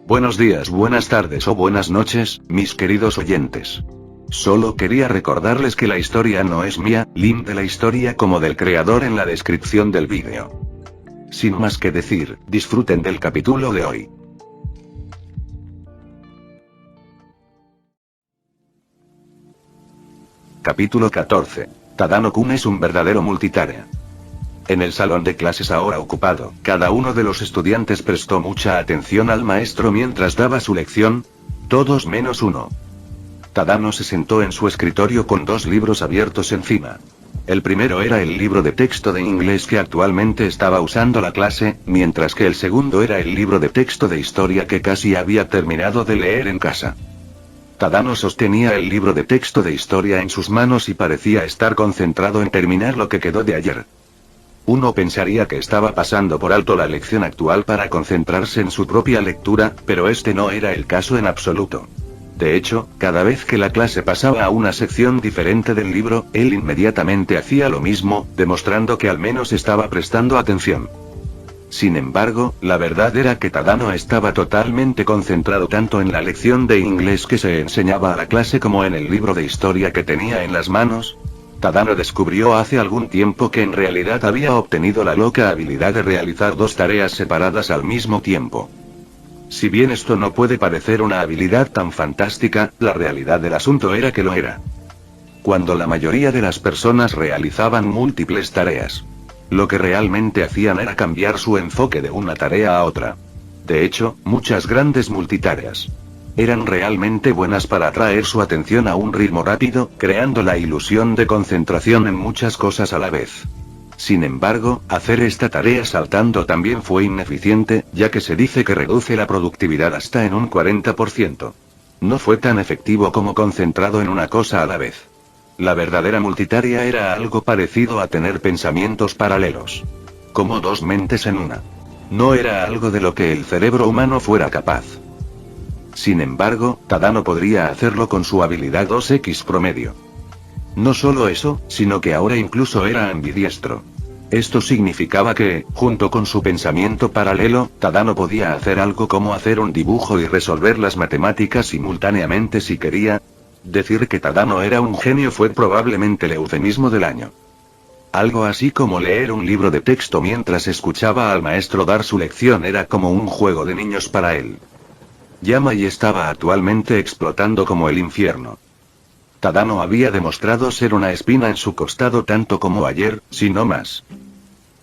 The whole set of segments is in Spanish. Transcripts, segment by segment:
Buenos días, buenas tardes o buenas noches, mis queridos oyentes. Solo quería recordarles que la historia no es mía, link de la historia como del creador en la descripción del vídeo. Sin más que decir, disfruten del capítulo de hoy. Capítulo 14. Tadano-kun es un verdadero multitarea. En el salón de clases ahora ocupado, cada uno de los estudiantes prestó mucha atención al maestro mientras daba su lección, todos menos uno. Tadano se sentó en su escritorio con dos libros abiertos encima. El primero era el libro de texto de inglés que actualmente estaba usando la clase, mientras que el segundo era el libro de texto de historia que casi había terminado de leer en casa. Tadano sostenía el libro de texto de historia en sus manos y parecía estar concentrado en terminar lo que quedó de ayer. Uno pensaría que estaba pasando por alto la lección actual para concentrarse en su propia lectura, pero este no era el caso en absoluto. De hecho, cada vez que la clase pasaba a una sección diferente del libro, él inmediatamente hacía lo mismo, demostrando que al menos estaba prestando atención. Sin embargo, la verdad era que Tadano estaba totalmente concentrado tanto en la lección de inglés que se enseñaba a la clase como en el libro de historia que tenía en las manos. Tadano descubrió hace algún tiempo que en realidad había obtenido la loca habilidad de realizar dos tareas separadas al mismo tiempo. Si bien esto no puede parecer una habilidad tan fantástica, la realidad del asunto era que lo era. Cuando la mayoría de las personas realizaban múltiples tareas, lo que realmente hacían era cambiar su enfoque de una tarea a otra. De hecho, muchas grandes multitareas eran realmente buenas para atraer su atención a un ritmo rápido, creando la ilusión de concentración en muchas cosas a la vez. Sin embargo, hacer esta tarea saltando también fue ineficiente, ya que se dice que reduce la productividad hasta en un 40%. No fue tan efectivo como concentrado en una cosa a la vez. La verdadera multitarea era algo parecido a tener pensamientos paralelos. Como dos mentes en una. No era algo de lo que el cerebro humano fuera capaz. Sin embargo, Tadano podría hacerlo con su habilidad 2X promedio. No solo eso, sino que ahora incluso era ambidiestro. Esto significaba que, junto con su pensamiento paralelo, Tadano podía hacer algo como hacer un dibujo y resolver las matemáticas simultáneamente si quería. Decir que Tadano era un genio fue probablemente el eufemismo del año. Algo así como leer un libro de texto mientras escuchaba al maestro dar su lección era como un juego de niños para él. Yamai estaba actualmente explotando como el infierno. Tadano había demostrado ser una espina en su costado tanto como ayer, si no más.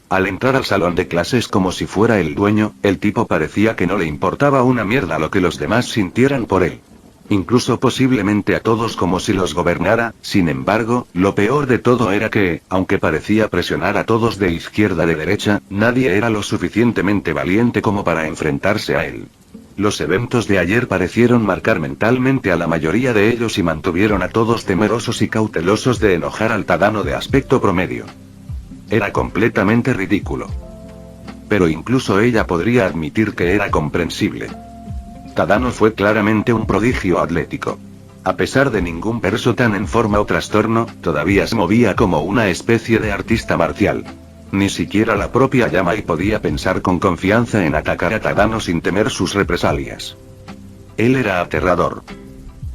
Al entrar al salón de clases como si fuera el dueño, el tipo parecía que no le importaba una mierda lo que los demás sintieran por él. Incluso posiblemente a todos como si los gobernara. Sin embargo, lo peor de todo era que, aunque parecía presionar a todos de izquierda a derecha, nadie era lo suficientemente valiente como para enfrentarse a él. Los eventos de ayer parecieron marcar mentalmente a la mayoría de ellos y mantuvieron a todos temerosos y cautelosos de enojar al Tadano de aspecto promedio. Era completamente ridículo. Pero incluso ella podría admitir que era comprensible. Tadano fue claramente un prodigio atlético. A pesar de ningún verso tan en forma o trastorno, todavía se movía como una especie de artista marcial. Ni siquiera la propia Yamai podía pensar con confianza en atacar a Tadano sin temer sus represalias. Él era aterrador.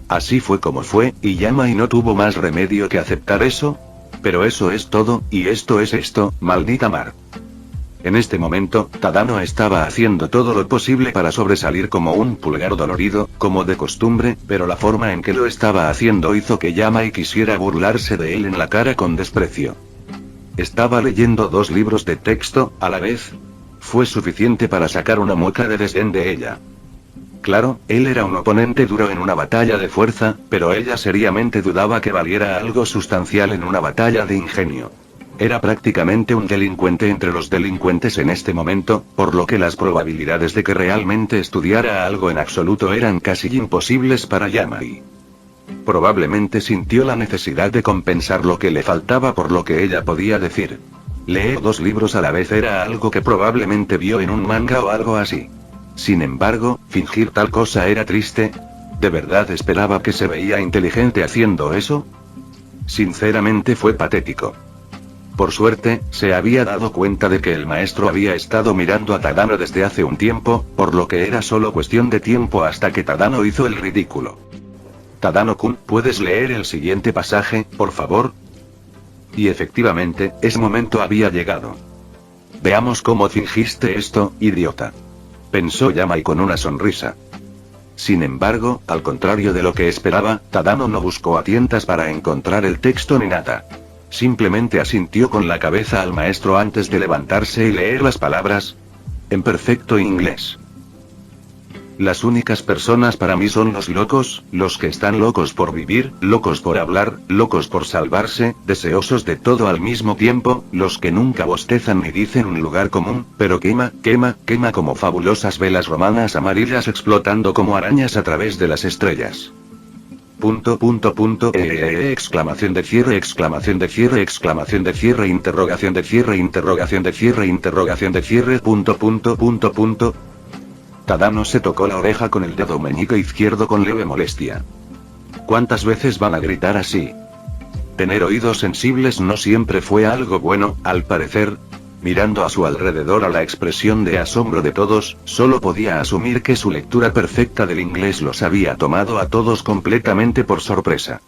Así fue como fue, y Yamai no tuvo más remedio que aceptar eso. Pero eso es todo, y esto es esto, maldita mar. En este momento, Tadano estaba haciendo todo lo posible para sobresalir como un pulgar dolorido, como de costumbre, pero la forma en que lo estaba haciendo hizo que Yamai quisiera burlarse de él en la cara con desprecio. Estaba leyendo dos libros de texto, a la vez. Fue suficiente para sacar una mueca de desdén de ella. Claro, él era un oponente duro en una batalla de fuerza, pero ella seriamente dudaba que valiera algo sustancial en una batalla de ingenio. Era prácticamente un delincuente entre los delincuentes en este momento, por lo que las probabilidades de que realmente estudiara algo en absoluto eran casi imposibles para Yamai. Probablemente sintió la necesidad de compensar lo que le faltaba por lo que ella podía decir. Leer dos libros a la vez era algo que probablemente vio en un manga o algo así. Sin embargo, fingir tal cosa era triste. ¿De verdad esperaba que se veía inteligente haciendo eso? Sinceramente fue patético. Por suerte, se había dado cuenta de que el maestro había estado mirando a Tadano desde hace un tiempo, por lo que era solo cuestión de tiempo hasta que Tadano hizo el ridículo. Tadano-kun, ¿puedes leer el siguiente pasaje, por favor? Y efectivamente, ese momento había llegado. Veamos cómo fingiste esto, idiota. Pensó Yamai con una sonrisa. Sin embargo, al contrario de lo que esperaba, Tadano no buscó a tientas para encontrar el texto ni nada. Simplemente asintió con la cabeza al maestro antes de levantarse y leer las palabras. En perfecto inglés. Las únicas personas para mí son los locos, los que están locos por vivir, locos por hablar, locos por salvarse, deseosos de todo al mismo tiempo, los que nunca bostezan ni dicen un lugar común, pero quema como fabulosas velas romanas amarillas explotando como arañas a través de las estrellas. Exclamación de cierre, exclamación de cierre, exclamación de cierre, interrogación de cierre, interrogación de cierre, interrogación de cierre, Tadano se tocó la oreja con el dedo meñique izquierdo con leve molestia. ¿Cuántas veces van a gritar así? Tener oídos sensibles no siempre fue algo bueno, al parecer. Mirando a su alrededor a la expresión de asombro de todos, solo podía asumir que su lectura perfecta del inglés los había tomado a todos completamente por sorpresa.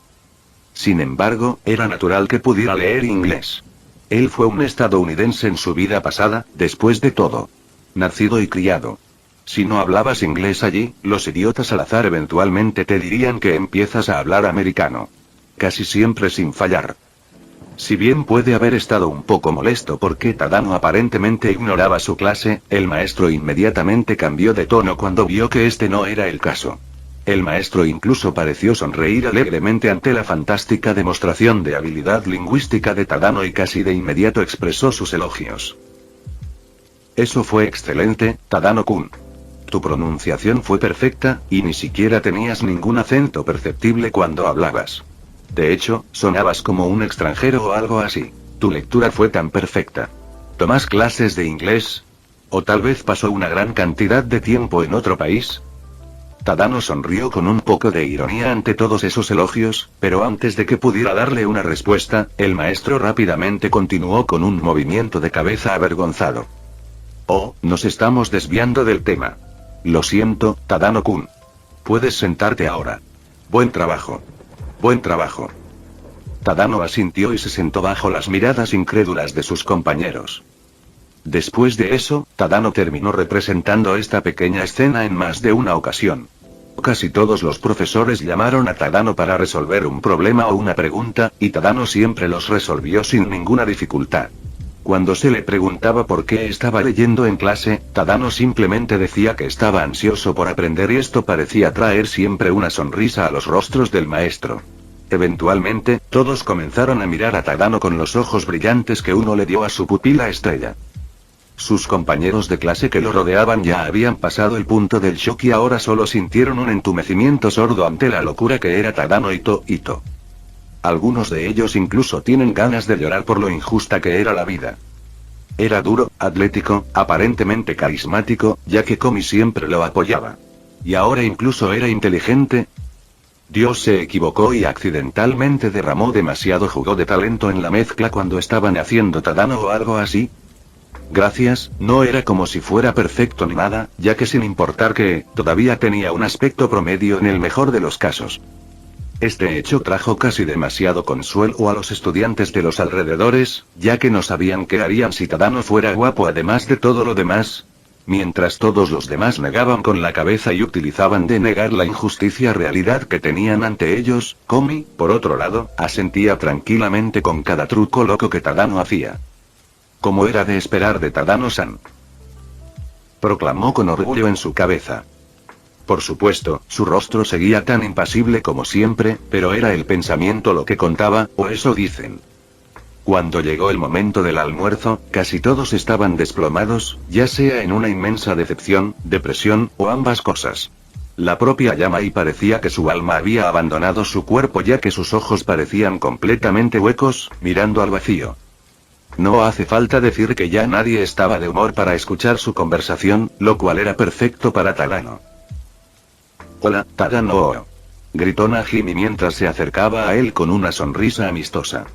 Sin embargo, era natural que pudiera leer inglés. Él fue un estadounidense en su vida pasada, después de todo. Nacido y criado. Si no hablabas inglés allí, los idiotas al azar eventualmente te dirían que empiezas a hablar americano. Casi siempre sin fallar. Si bien puede haber estado un poco molesto porque Tadano aparentemente ignoraba su clase, el maestro inmediatamente cambió de tono cuando vio que este no era el caso. El maestro incluso pareció sonreír alegremente ante la fantástica demostración de habilidad lingüística de Tadano y casi de inmediato expresó sus elogios. Eso fue excelente, Tadano-kun. Tu pronunciación fue perfecta, y ni siquiera tenías ningún acento perceptible cuando hablabas. De hecho, sonabas como un extranjero o algo así. Tu lectura fue tan perfecta. ¿Tomas clases de inglés? ¿O tal vez pasó una gran cantidad de tiempo en otro país? Tadano sonrió con un poco de ironía ante todos esos elogios, pero antes de que pudiera darle una respuesta, el maestro rápidamente continuó con un movimiento de cabeza avergonzado. Oh, nos estamos desviando del tema. Lo siento, Tadano-kun. Puedes sentarte ahora. Buen trabajo. Buen trabajo. Tadano asintió y se sentó bajo las miradas incrédulas de sus compañeros. Después de eso, Tadano terminó representando esta pequeña escena en más de una ocasión. Casi todos los profesores llamaron a Tadano para resolver un problema o una pregunta, y Tadano siempre los resolvió sin ninguna dificultad. Cuando se le preguntaba por qué estaba leyendo en clase, Tadano simplemente decía que estaba ansioso por aprender y esto parecía traer siempre una sonrisa a los rostros del maestro. Eventualmente, todos comenzaron a mirar a Tadano con los ojos brillantes que uno le dio a su pupila estrella. Sus compañeros de clase que lo rodeaban ya habían pasado el punto del shock y ahora solo sintieron un entumecimiento sordo ante la locura que era Tadano Ito. Algunos de ellos incluso tienen ganas de llorar por lo injusta que era la vida. Era duro, atlético, aparentemente carismático, ya que Komi siempre lo apoyaba. Y ahora incluso era inteligente. Dios se equivocó y accidentalmente derramó demasiado jugo de talento en la mezcla cuando estaban haciendo Tadano o algo así. Gracias, no era como si fuera perfecto ni nada, ya que sin importar que, todavía tenía un aspecto promedio en el mejor de los casos. Este hecho trajo casi demasiado consuelo a los estudiantes de los alrededores, ya que no sabían qué harían si Tadano fuera guapo además de todo lo demás. Mientras todos los demás negaban con la cabeza y utilizaban de negar la injusticia realidad que tenían ante ellos, Komi, por otro lado, asentía tranquilamente con cada truco loco que Tadano hacía. Como era de esperar de Tadano-san. Proclamó con orgullo en su cabeza. Por supuesto, su rostro seguía tan impasible como siempre, pero era el pensamiento lo que contaba, o eso dicen. Cuando llegó el momento del almuerzo, casi todos estaban desplomados, ya sea en una inmensa decepción, depresión, o ambas cosas. La propia Yamai parecía que su alma había abandonado su cuerpo ya que sus ojos parecían completamente huecos, mirando al vacío. No hace falta decir que ya nadie estaba de humor para escuchar su conversación, lo cual era perfecto para Tadano. Hola, Tadano, gritó Najimi mientras se acercaba a él con una sonrisa amistosa.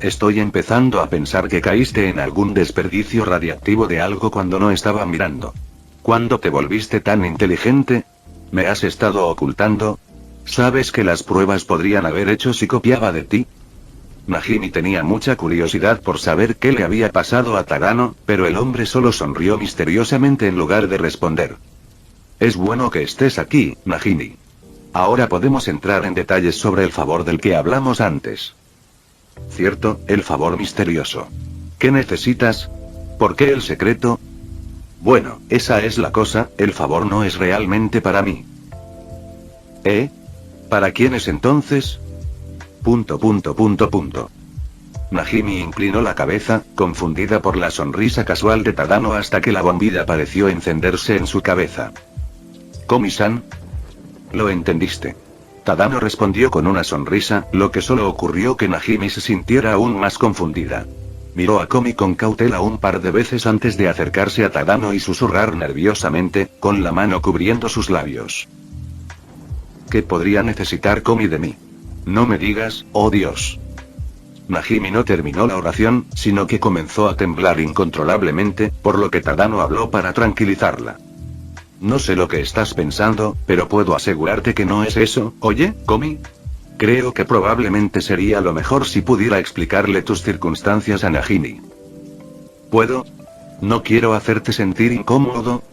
Estoy empezando a pensar que caíste en algún desperdicio radiactivo de algo cuando no estaba mirando. ¿Cuándo te volviste tan inteligente? ¿Me has estado ocultando? ¿Sabes que las pruebas podrían haber hecho si copiaba de ti? Najimi tenía mucha curiosidad por saber qué le había pasado a Tadano, pero el hombre solo sonrió misteriosamente en lugar de responder. Es bueno que estés aquí, Najimi. Ahora podemos entrar en detalles sobre el favor del que hablamos antes. Cierto, el favor misterioso. ¿Qué necesitas? ¿Por qué el secreto? Bueno, esa es la cosa, el favor no es realmente para mí. ¿Eh? ¿Para quién es entonces? ... Najimi inclinó la cabeza, confundida por la sonrisa casual de Tadano hasta que la bombilla pareció encenderse en su cabeza. ¿Komi-san? Lo entendiste. Tadano respondió con una sonrisa, lo que solo ocurrió que Najimi se sintiera aún más confundida. Miró a Komi con cautela un par de veces antes de acercarse a Tadano y susurrar nerviosamente, con la mano cubriendo sus labios. ¿Qué podría necesitar Komi de mí? No me digas, oh Dios. Najimi no terminó la oración, sino que comenzó a temblar incontrolablemente, por lo que Tadano habló para tranquilizarla. No sé lo que estás pensando, pero puedo asegurarte que no es eso, ¿oye, Komi? Creo que probablemente sería lo mejor si pudiera explicarle tus circunstancias a Najimi. ¿Puedo? No quiero hacerte sentir incómodo.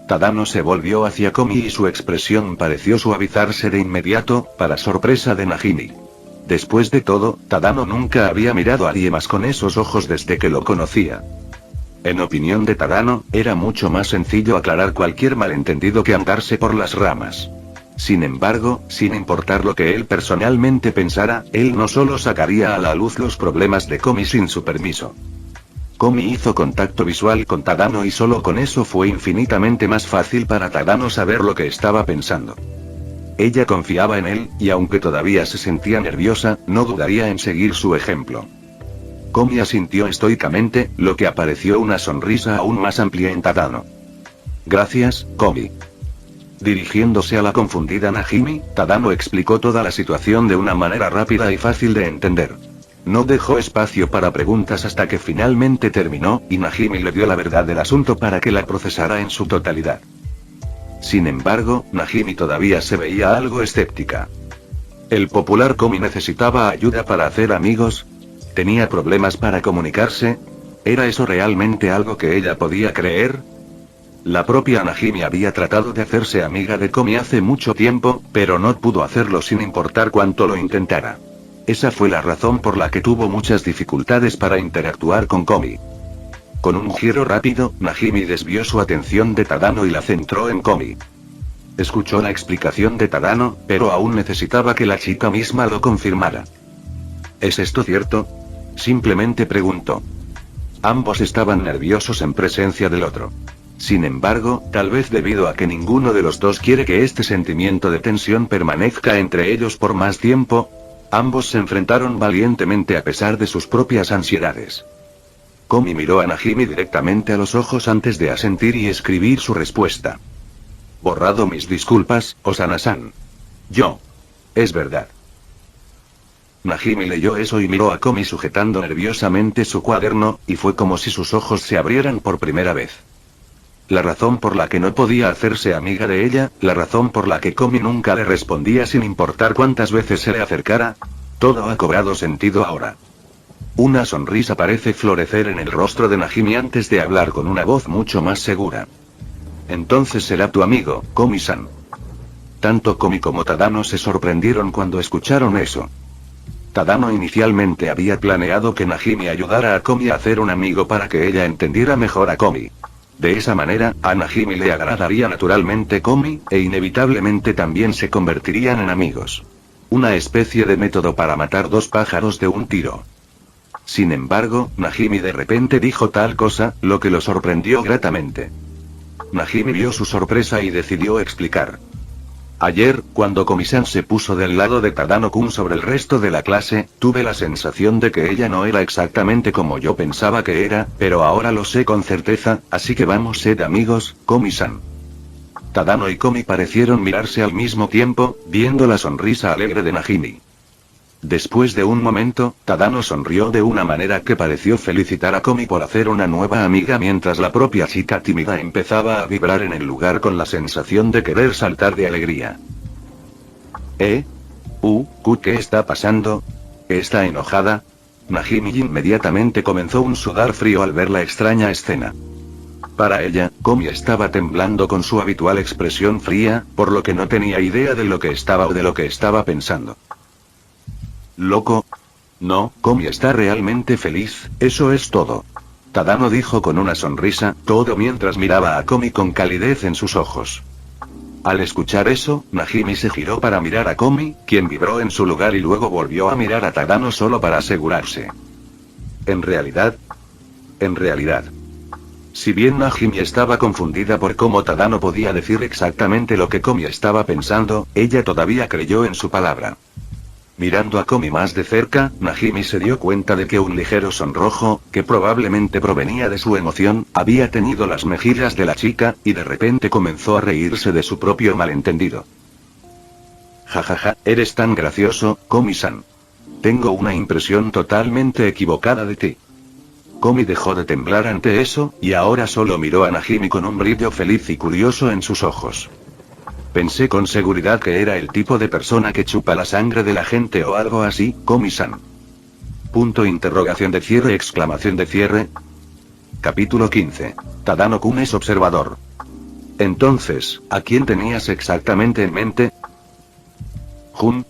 Tadano se volvió hacia Komi y su expresión pareció suavizarse de inmediato, para sorpresa de Najimi. Después de todo, Tadano nunca había mirado a alguien más con esos ojos desde que lo conocía. En opinión de Tadano, era mucho más sencillo aclarar cualquier malentendido que andarse por las ramas. Sin embargo, sin importar lo que él personalmente pensara, él no solo sacaría a la luz los problemas de Komi sin su permiso. Komi hizo contacto visual con Tadano y solo con eso fue infinitamente más fácil para Tadano saber lo que estaba pensando. Ella confiaba en él, y aunque todavía se sentía nerviosa, no dudaría en seguir su ejemplo. Komi asintió estoicamente, lo que apareció una sonrisa aún más amplia en Tadano. Gracias, Komi. Dirigiéndose a la confundida Najimi, Tadano explicó toda la situación de una manera rápida y fácil de entender. No dejó espacio para preguntas hasta que finalmente terminó, y Najimi le dio la verdad del asunto para que la procesara en su totalidad. Sin embargo, Najimi todavía se veía algo escéptica. ¿El popular Komi necesitaba ayuda para hacer amigos? ¿Tenía problemas para comunicarse? ¿Era eso realmente algo que ella podía creer? La propia Najimi había tratado de hacerse amiga de Komi hace mucho tiempo, pero no pudo hacerlo sin importar cuánto lo intentara. Esa fue la razón por la que tuvo muchas dificultades para interactuar con Komi. Con un giro rápido, Najimi desvió su atención de Tadano y la centró en Komi. Escuchó la explicación de Tadano, pero aún necesitaba que la chica misma lo confirmara. ¿Es esto cierto? Simplemente preguntó. Ambos estaban nerviosos en presencia del otro. Sin embargo, tal vez debido a que ninguno de los dos quiere que este sentimiento de tensión permanezca entre ellos por más tiempo, ambos se enfrentaron valientemente a pesar de sus propias ansiedades. Komi miró a Najimi directamente a los ojos antes de asentir y escribir su respuesta. Borrado mis disculpas, Osana-san. Yo. Es verdad. Najimi leyó eso y miró a Komi sujetando nerviosamente su cuaderno, y fue como si sus ojos se abrieran por primera vez. La razón por la que no podía hacerse amiga de ella, la razón por la que Komi nunca le respondía sin importar cuántas veces se le acercara, todo ha cobrado sentido ahora. Una sonrisa parece florecer en el rostro de Najimi antes de hablar con una voz mucho más segura. Entonces será tu amigo, Komi-san. Tanto Komi como Tadano se sorprendieron cuando escucharon eso. Tadano inicialmente había planeado que Najimi ayudara a Komi a hacer un amigo para que ella entendiera mejor a Komi. De esa manera, a Najimi le agradaría naturalmente Komi, e inevitablemente también se convertirían en amigos. Una especie de método para matar dos pájaros de un tiro. Sin embargo, Najimi de repente dijo tal cosa, lo que lo sorprendió gratamente. Najimi vio su sorpresa y decidió explicar. Ayer, cuando Komi-san se puso del lado de Tadano-kun sobre el resto de la clase, tuve la sensación de que ella no era exactamente como yo pensaba que era, pero ahora lo sé con certeza, así que vamos ser amigos, Komi-san. Tadano y Komi parecieron mirarse al mismo tiempo, viendo la sonrisa alegre de Najimi. Después de un momento, Tadano sonrió de una manera que pareció felicitar a Komi por hacer una nueva amiga mientras la propia chica tímida empezaba a vibrar en el lugar con la sensación de querer saltar de alegría. ¿Qué está pasando? ¿Está enojada? Najimi inmediatamente comenzó un sudar frío al ver la extraña escena. Para ella, Komi estaba temblando con su habitual expresión fría, por lo que no tenía idea de lo que estaba pensando. ¿Loco? No, Komi está realmente feliz, eso es todo. Tadano dijo con una sonrisa, todo mientras miraba a Komi con calidez en sus ojos. Al escuchar eso, Najimi se giró para mirar a Komi, quien vibró en su lugar y luego volvió a mirar a Tadano solo para asegurarse. En realidad. Si bien Najimi estaba confundida por cómo Tadano podía decir exactamente lo que Komi estaba pensando, ella todavía creyó en su palabra. Mirando a Komi más de cerca, Najimi se dio cuenta de que un ligero sonrojo, que probablemente provenía de su emoción, había tenido las mejillas de la chica, y de repente comenzó a reírse de su propio malentendido. Jajaja, eres tan gracioso, Komi-san. Tengo una impresión totalmente equivocada de ti. Komi dejó de temblar ante eso, y ahora solo miró a Najimi con un brillo feliz y curioso en sus ojos. Pensé con seguridad que era el tipo de persona que chupa la sangre de la gente o algo así, Komi-san. Exclamación de cierre. Capítulo 15. Tadano-kun es observador. Entonces, ¿a quién tenías exactamente en mente? ¿Jun?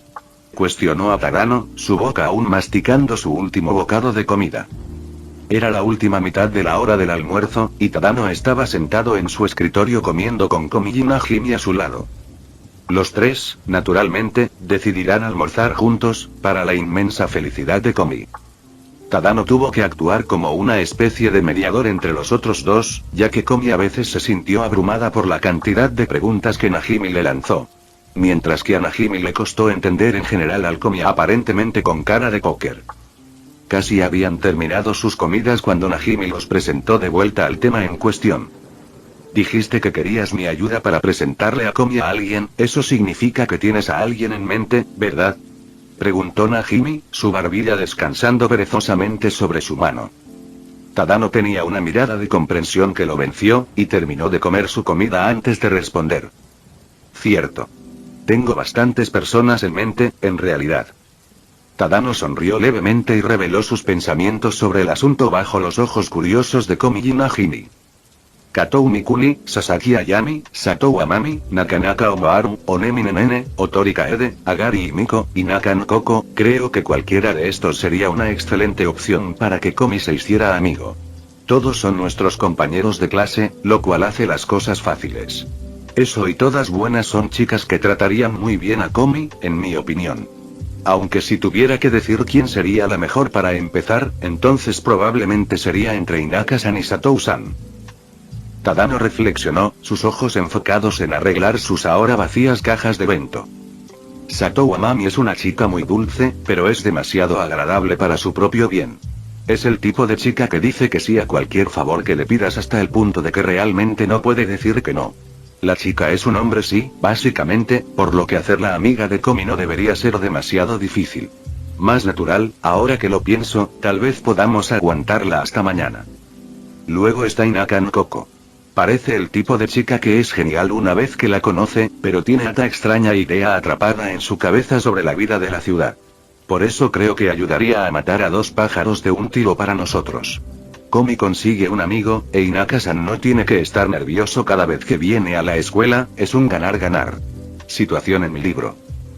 Cuestionó a Tadano, su boca aún masticando su último bocado de comida. Era la última mitad de la hora del almuerzo, y Tadano estaba sentado en su escritorio comiendo con Komi y Najimi a su lado. Los tres, naturalmente, decidirán almorzar juntos, para la inmensa felicidad de Komi. Tadano tuvo que actuar como una especie de mediador entre los otros dos, ya que Komi a veces se sintió abrumada por la cantidad de preguntas que Najimi le lanzó. Mientras que a Najimi le costó entender en general al Komi aparentemente con cara de póker. Casi habían terminado sus comidas cuando Najimi los presentó de vuelta al tema en cuestión. Dijiste que querías mi ayuda para presentarle a Komi a alguien, eso significa que tienes a alguien en mente, ¿verdad? Preguntó Najimi, su barbilla descansando perezosamente sobre su mano. Tadano tenía una mirada de comprensión que lo venció, y terminó de comer su comida antes de responder. Cierto. Tengo bastantes personas en mente, en realidad. Tadano sonrió levemente y reveló sus pensamientos sobre el asunto bajo los ojos curiosos de Komi y Najimi. Katou Mikuni, Sasaki Ayami, Satou Amami, Nakanaka Omoaru, Onemi Nenene, Otori Kaede, Agari y Miko, y Nakan Koko, creo que cualquiera de estos sería una excelente opción para que Komi se hiciera amigo. Todos son nuestros compañeros de clase, lo cual hace las cosas fáciles. Eso y todas buenas son chicas que tratarían muy bien a Komi, en mi opinión. Aunque si tuviera que decir quién sería la mejor para empezar, entonces probablemente sería entre Inaka-san y Satou-san. Tadano reflexionó, sus ojos enfocados en arreglar sus ahora vacías cajas de bento. Satou Amami es una chica muy dulce, pero es demasiado agradable para su propio bien. Es el tipo de chica que dice que sí a cualquier favor que le pidas hasta el punto de que realmente no puede decir que no. La chica es un hombre sí, básicamente, por lo que hacerla amiga de Komi no debería ser demasiado difícil. Más natural, ahora que lo pienso, tal vez podamos aguantarla hasta mañana. Luego está Inakan Koko. Parece el tipo de chica que es genial una vez que la conoce, pero tiene esta extraña idea atrapada en su cabeza sobre la vida de la ciudad. Por eso creo que ayudaría a matar a dos pájaros de un tiro para nosotros. Komi consigue un amigo, e Inaka-san no tiene que estar nervioso cada vez que viene a la escuela, es un ganar-ganar. Situación en mi libro.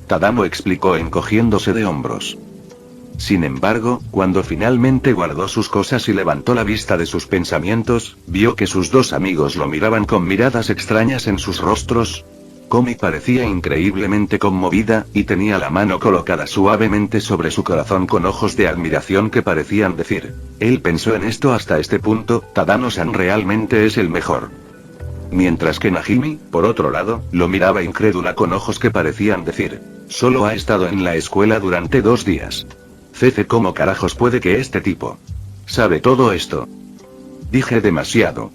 Tadano explicó encogiéndose de hombros. Sin embargo, cuando finalmente guardó sus cosas y levantó la vista de sus pensamientos, vio que sus dos amigos lo miraban con miradas extrañas en sus rostros. Komi parecía increíblemente conmovida, y tenía la mano colocada suavemente sobre su corazón con ojos de admiración que parecían decir: él pensó en esto hasta este punto, Tadano-san realmente es el mejor. Mientras que Najimi, por otro lado, lo miraba incrédula con ojos que parecían decir: solo ha estado en la escuela durante 2 días. ¿Cómo carajos puede que este tipo sabe todo esto? Dije demasiado.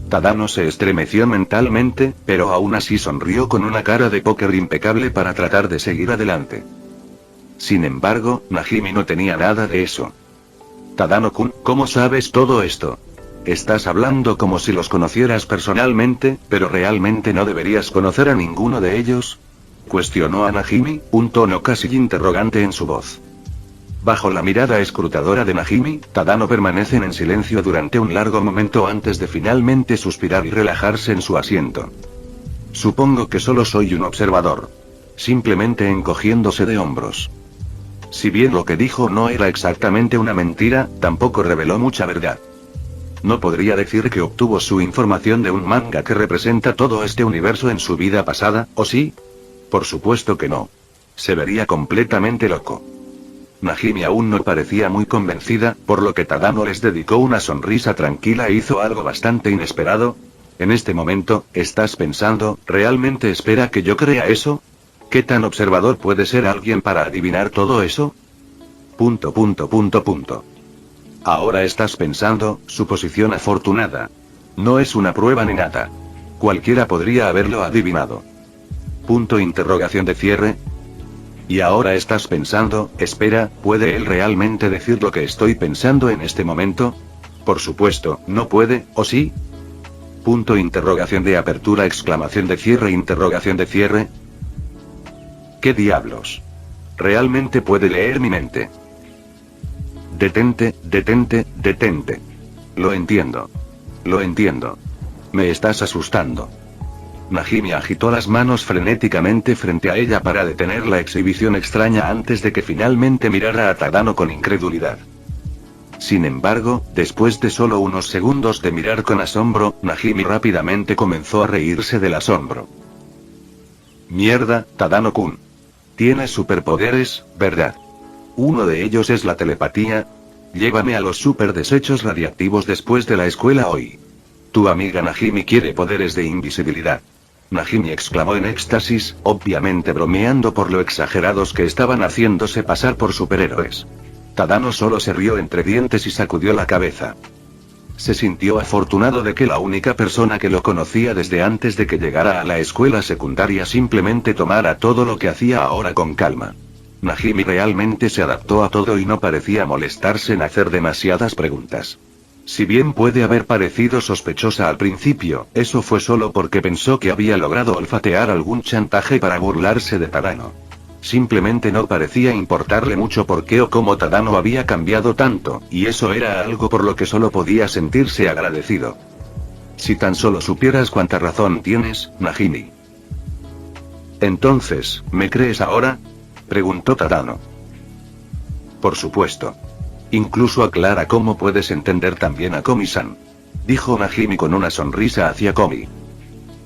Tadano se estremeció mentalmente, pero aún así sonrió con una cara de póker impecable para tratar de seguir adelante. Sin embargo, Najimi no tenía nada de eso. Tadano-kun, ¿cómo sabes todo esto? Estás hablando como si los conocieras personalmente, pero realmente no deberías conocer a ninguno de ellos. Cuestionó a Najimi, un tono casi interrogante en su voz. Bajo la mirada escrutadora de Najimi, Tadano permanece en silencio durante un largo momento antes de finalmente suspirar y relajarse en su asiento. Supongo que solo soy un observador. Simplemente encogiéndose de hombros. Si bien lo que dijo no era exactamente una mentira, tampoco reveló mucha verdad. No podría decir que obtuvo su información de un manga que representa todo este universo en su vida pasada, ¿o sí? Por supuesto que no. Se vería completamente loco. Najimi aún no parecía muy convencida, por lo que Tadano les dedicó una sonrisa tranquila e hizo algo bastante inesperado. En este momento, ¿estás pensando, realmente espera que yo crea eso? ¿Qué tan observador puede ser alguien para adivinar todo eso? ... Ahora estás pensando, suposición afortunada. No es una prueba ni nada. Cualquiera podría haberlo adivinado. Punto interrogación de cierre. Y ahora estás pensando, espera, ¿puede él realmente decir lo que estoy pensando en este momento? Por supuesto, no puede, ¿o sí? Punto interrogación de apertura exclamación de cierre interrogación de cierre. ¿Qué diablos? Realmente puede leer mi mente. Detente, detente, detente. Lo entiendo. Lo entiendo. Me estás asustando. Najimi agitó las manos frenéticamente frente a ella para detener la exhibición extraña antes de que finalmente mirara a Tadano con incredulidad. Sin embargo, después de solo unos segundos de mirar con asombro, Najimi rápidamente comenzó a reírse del asombro. Mierda, Tadano-kun. Tienes superpoderes, ¿verdad? Uno de ellos es la telepatía. Llévame a los superdesechos radiactivos después de la escuela hoy. Tu amiga Najimi quiere poderes de invisibilidad. Najimi exclamó en éxtasis, obviamente bromeando por lo exagerados que estaban haciéndose pasar por superhéroes. Tadano solo se rió entre dientes y sacudió la cabeza. Se sintió afortunado de que la única persona que lo conocía desde antes de que llegara a la escuela secundaria simplemente tomara todo lo que hacía ahora con calma. Najimi realmente se adaptó a todo y no parecía molestarse en hacer demasiadas preguntas. Si bien puede haber parecido sospechosa al principio, eso fue solo porque pensó que había logrado olfatear algún chantaje para burlarse de Tadano. Simplemente no parecía importarle mucho por qué o cómo Tadano había cambiado tanto, y eso era algo por lo que solo podía sentirse agradecido. Si tan solo supieras cuánta razón tienes, Najimi. Entonces, ¿me crees ahora?, preguntó Tadano. Por supuesto. Incluso aclara cómo puedes entender también a Komi-san. Dijo Najimi con una sonrisa hacia Komi.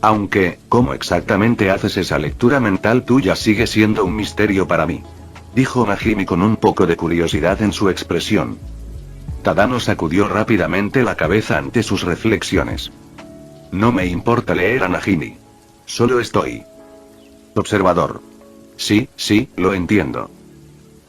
Aunque, ¿cómo exactamente haces esa lectura mental tuya sigue siendo un misterio para mí? Dijo Najimi con un poco de curiosidad en su expresión. Tadano sacudió rápidamente la cabeza ante sus reflexiones. No me importa leer a Najimi. Solo estoy observador. Sí, lo entiendo.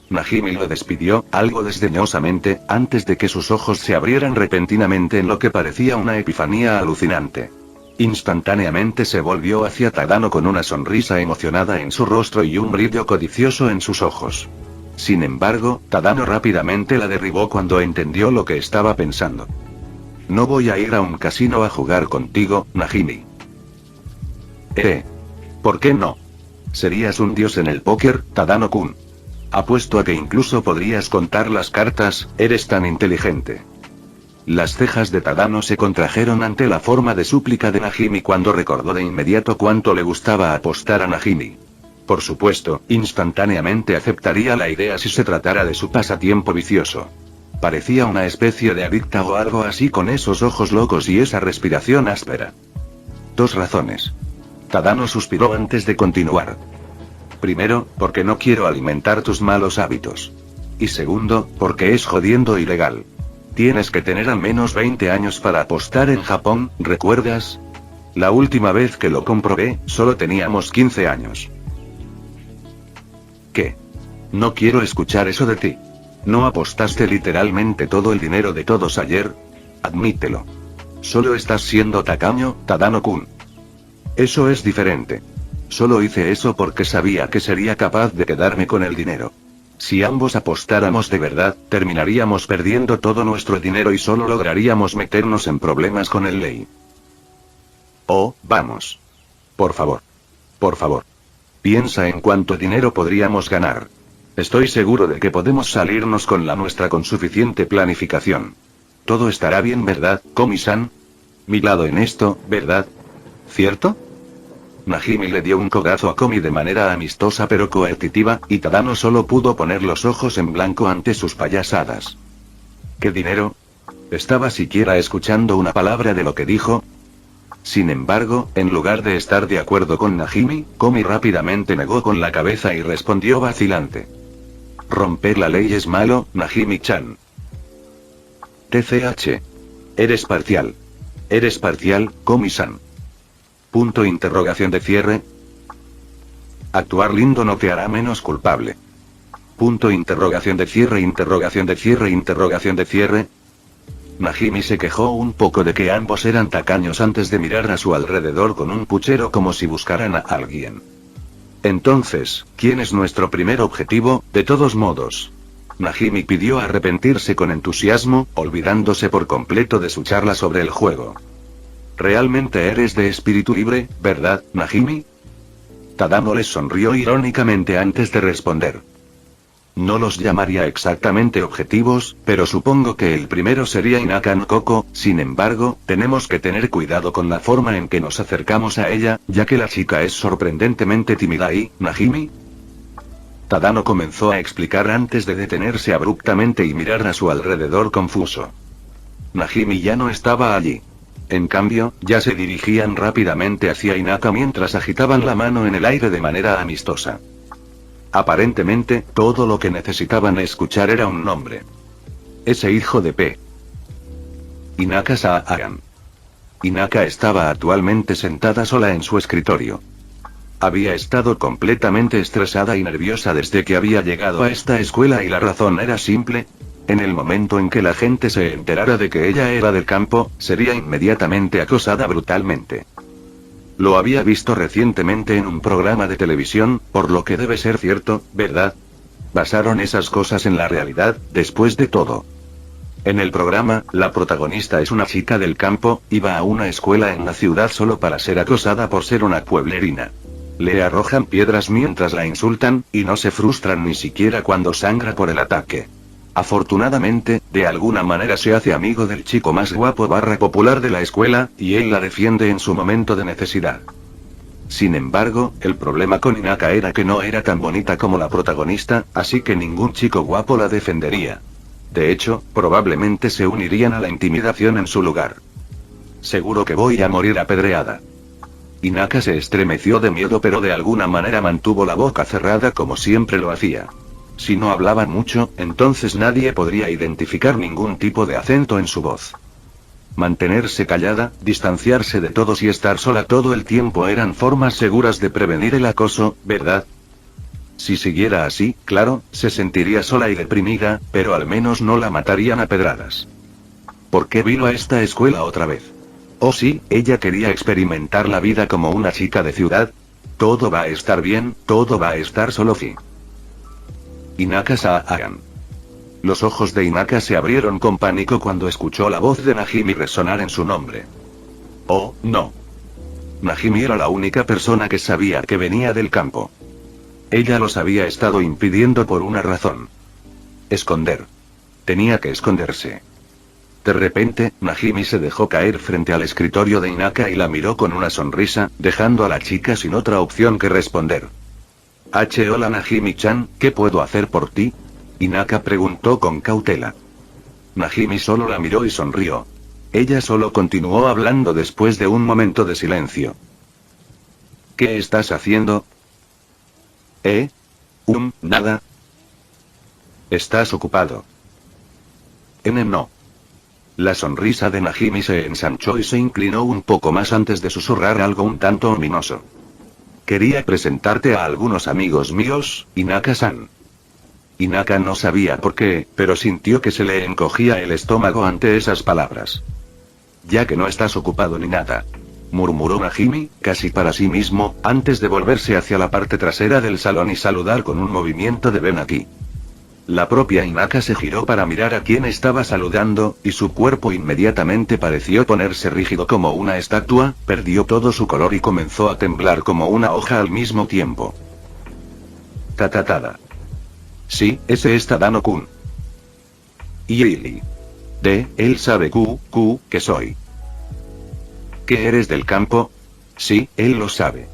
Najimi lo despidió, algo desdeñosamente, antes de que sus ojos se abrieran repentinamente en lo que parecía una epifanía alucinante. Instantáneamente se volvió hacia Tadano con una sonrisa emocionada en su rostro y un brillo codicioso en sus ojos. Sin embargo, Tadano rápidamente la derribó cuando entendió lo que estaba pensando. No voy a ir a un casino a jugar contigo, Najimi. ¿Por qué no? Serías un dios en el póker, Tadano-kun. Apuesto a que incluso podrías contar las cartas, eres tan inteligente. Las cejas de Tadano se contrajeron ante la forma de súplica de Najimi cuando recordó de inmediato cuánto le gustaba apostar a Najimi. Por supuesto, instantáneamente aceptaría la idea si se tratara de su pasatiempo vicioso. Parecía una especie de adicta o algo así con esos ojos locos y esa respiración áspera. 2 razones. Tadano suspiró antes de continuar. Primero, porque no quiero alimentar tus malos hábitos. Y segundo, porque es jodiendo ilegal. Tienes que tener al menos 20 años para apostar en Japón, ¿recuerdas? La última vez que lo comprobé, solo teníamos 15 años. ¿Qué? No quiero escuchar eso de ti. ¿No apostaste literalmente todo el dinero de todos ayer? Admítelo. Solo estás siendo tacaño, Tadano-kun. Eso es diferente. Solo hice eso porque sabía que sería capaz de quedarme con el dinero. Si ambos apostáramos de verdad, terminaríamos perdiendo todo nuestro dinero y solo lograríamos meternos en problemas con el ley. Oh, vamos. Por favor. Por favor. Piensa en cuánto dinero podríamos ganar. Estoy seguro de que podemos salirnos con la nuestra con suficiente planificación. Todo estará bien, ¿verdad, Komi-san? Mi lado en esto, ¿verdad? ¿Cierto? Najimi le dio un codazo a Komi de manera amistosa pero coercitiva, y Tadano solo pudo poner los ojos en blanco ante sus payasadas. ¿Qué dinero? ¿Estaba siquiera escuchando una palabra de lo que dijo? Sin embargo, en lugar de estar de acuerdo con Najimi, Komi rápidamente negó con la cabeza y respondió vacilante. Romper la ley es malo, Najimi-chan. TCH. Eres parcial. Eres parcial, Komi-san. Punto interrogación de cierre. Actuar lindo no te hará menos culpable. Punto interrogación de cierre, interrogación de cierre, interrogación de cierre. Najimi se quejó un poco de que ambos eran tacaños antes de mirar a su alrededor con un puchero como si buscaran a alguien. Entonces, ¿quién es nuestro primer objetivo, de todos modos? Najimi pidió arrepentirse con entusiasmo, olvidándose por completo de su charla sobre el juego. Realmente eres de espíritu libre, ¿verdad, Najimi? Tadano les sonrió irónicamente antes de responder. No los llamaría exactamente objetivos, pero supongo que el primero sería Hinaka no Koko. Sin embargo, tenemos que tener cuidado con la forma en que nos acercamos a ella, ya que la chica es sorprendentemente tímida y, Najimi. Tadano comenzó a explicar antes de detenerse abruptamente y mirar a su alrededor confuso. Najimi ya no estaba allí. En cambio, ya se dirigían rápidamente hacia Hinaka mientras agitaban la mano en el aire de manera amistosa. Aparentemente, todo lo que necesitaban escuchar era un nombre. Ese hijo de P. Hinaka Saagan. Hinaka estaba actualmente sentada sola en su escritorio. Había estado completamente estresada y nerviosa desde que había llegado a esta escuela y la razón era simple. En el momento en que la gente se enterara de que ella era del campo, sería inmediatamente acosada brutalmente. Lo había visto recientemente en un programa de televisión, por lo que debe ser cierto, ¿verdad? Basaron esas cosas en la realidad, después de todo. En el programa, la protagonista es una chica del campo, iba a una escuela en la ciudad solo para ser acosada por ser una pueblerina. Le arrojan piedras mientras la insultan, y no se frustran ni siquiera cuando sangra por el ataque. Afortunadamente, de alguna manera se hace amigo del chico más guapo / popular de la escuela, y él la defiende en su momento de necesidad. Sin embargo, el problema con Hinaka era que no era tan bonita como la protagonista, así que ningún chico guapo la defendería. De hecho, probablemente se unirían a la intimidación en su lugar. Seguro que voy a morir apedreada. Hinaka se estremeció de miedo pero de alguna manera mantuvo la boca cerrada como siempre lo hacía. Si no hablaban mucho, entonces nadie podría identificar ningún tipo de acento en su voz. Mantenerse callada, distanciarse de todos y estar sola todo el tiempo eran formas seguras de prevenir el acoso, ¿verdad? Si siguiera así, claro, se sentiría sola y deprimida, pero al menos no la matarían a pedradas. ¿Por qué vino a esta escuela otra vez? Oh sí, ella quería experimentar la vida como una chica de ciudad. Todo va a estar bien, todo va a estar solo fin. Hinaka Saagan. Los ojos de Hinaka se abrieron con pánico cuando escuchó la voz de Najimi resonar en su nombre. Oh, no. Najimi era la única persona que sabía que venía del campo. Ella los había estado impidiendo por una razón. Esconder. Tenía que esconderse. De repente, Najimi se dejó caer frente al escritorio de Hinaka y la miró con una sonrisa, dejando a la chica sin otra opción que responder. Hola Najimi-chan, ¿qué puedo hacer por ti? Hinaka preguntó con cautela. Najimi solo la miró y sonrió. Ella solo continuó hablando después de un momento de silencio. ¿Qué estás haciendo? Nada. ¿Estás ocupado? No. La sonrisa de Najimi se ensanchó y se inclinó un poco más antes de susurrar algo un tanto ominoso. Quería presentarte a algunos amigos míos, Hinaka-san. Hinaka no sabía por qué, pero sintió que se le encogía el estómago ante esas palabras. Ya que no estás ocupado ni nada, murmuró Najimi, casi para sí mismo, antes de volverse hacia la parte trasera del salón y saludar con un movimiento de ven aquí. La propia Hinata se giró para mirar a quien estaba saludando, y su cuerpo inmediatamente pareció ponerse rígido como una estatua, perdió todo su color y comenzó a temblar como una hoja al mismo tiempo. Tada. Sí, ese es Tadano-kun. Y él sabe que soy. ¿Que eres del campo? Sí, él lo sabe.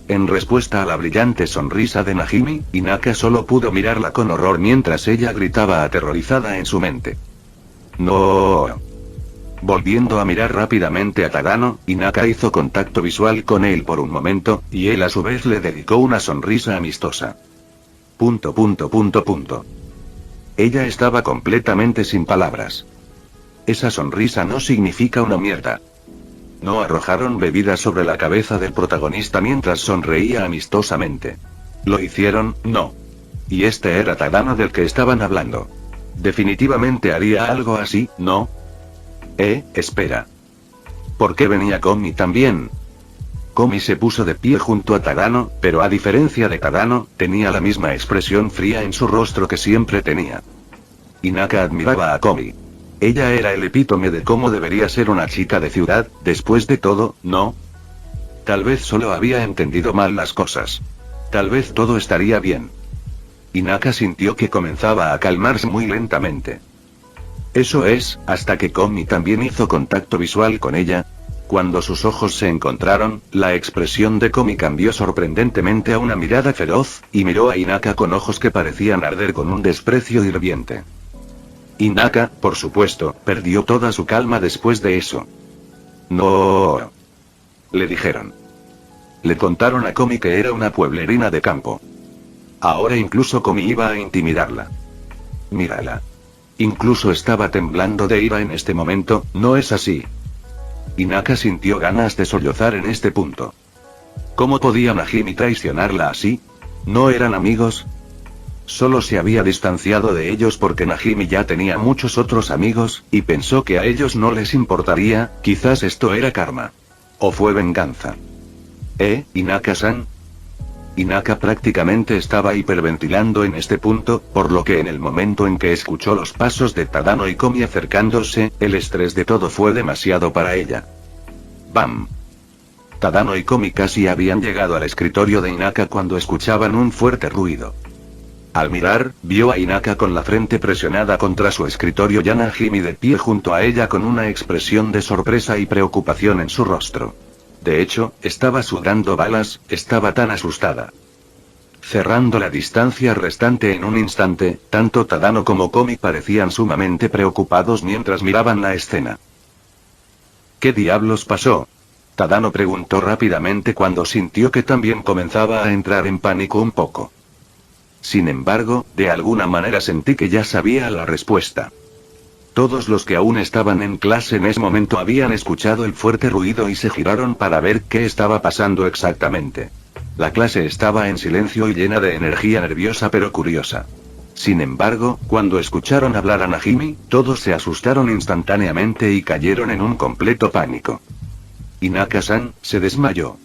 En respuesta a la brillante sonrisa de Najimi, Hinata solo pudo mirarla con horror mientras ella gritaba aterrorizada en su mente. ¡No! Volviendo a mirar rápidamente a Tadano, Hinata hizo contacto visual con él por un momento, y él a su vez le dedicó una sonrisa amistosa. Ella estaba completamente sin palabras. Esa sonrisa no significa una mierda. No arrojaron bebidas sobre la cabeza del protagonista mientras sonreía amistosamente. Lo hicieron, no. Y este era Tadano del que estaban hablando. Definitivamente haría algo así, ¿no? Espera. ¿Por qué venía Komi también? Komi se puso de pie junto a Tadano, pero a diferencia de Tadano, tenía la misma expresión fría en su rostro que siempre tenía. Hinata admiraba a Komi. Ella era el epítome de cómo debería ser una chica de ciudad, después de todo, ¿no? Tal vez solo había entendido mal las cosas. Tal vez todo estaría bien. Hinata sintió que comenzaba a calmarse muy lentamente. Eso es, hasta que Komi también hizo contacto visual con ella. Cuando sus ojos se encontraron, la expresión de Komi cambió sorprendentemente a una mirada feroz, y miró a Hinata con ojos que parecían arder con un desprecio hirviente. Hinata, por supuesto, perdió toda su calma después de eso. No. Le dijeron. Le contaron a Komi que era una pueblerina de campo. Ahora incluso Komi iba a intimidarla. Mírala. Incluso estaba temblando de ira en este momento, ¿no es así? Hinata sintió ganas de sollozar en este punto. ¿Cómo podía Najimi traicionarla así? ¿No eran amigos? Solo se había distanciado de ellos porque Najimi ya tenía muchos otros amigos, y pensó que a ellos no les importaría, quizás esto era karma. ¿O fue venganza? Hinata-san. Hinata prácticamente estaba hiperventilando en este punto, por lo que en el momento en que escuchó los pasos de Tadano y Komi acercándose, el estrés de todo fue demasiado para ella. ¡Bam! Tadano y Komi casi habían llegado al escritorio de Hinata cuando escuchaban un fuerte ruido. Al mirar, vio a Hinata con la frente presionada contra su escritorio y a Najimi de pie junto a ella con una expresión de sorpresa y preocupación en su rostro. De hecho, estaba sudando balas, estaba tan asustada. Cerrando la distancia restante en un instante, tanto Tadano como Komi parecían sumamente preocupados mientras miraban la escena. ¿Qué diablos pasó? Tadano preguntó rápidamente cuando sintió que también comenzaba a entrar en pánico un poco. Sin embargo, de alguna manera sentí que ya sabía la respuesta. Todos los que aún estaban en clase en ese momento habían escuchado el fuerte ruido y se giraron para ver qué estaba pasando exactamente. La clase estaba en silencio y llena de energía nerviosa pero curiosa. Sin embargo, cuando escucharon hablar a Najimi, todos se asustaron instantáneamente y cayeron en un completo pánico. Hinata-san, se desmayó.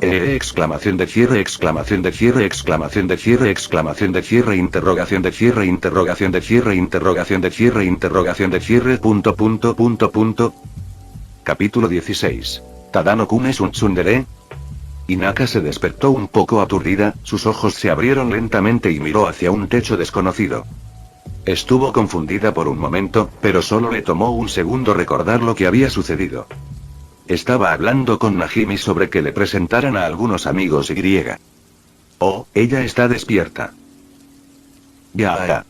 Exclamación de cierre, exclamación de cierre, exclamación de cierre, exclamación de cierre, interrogación de cierre, interrogación de cierre, interrogación de cierre, interrogación de cierre, Capítulo 16. Tadano-kun es un tsundere. Hinata se despertó un poco aturdida, sus ojos se abrieron lentamente y miró hacia un techo desconocido. Estuvo confundida por un momento, pero solo le tomó un segundo recordar lo que había sucedido. Estaba hablando con Najimi sobre que le presentaran a algunos amigos y. Oh, ella está despierta. Ya.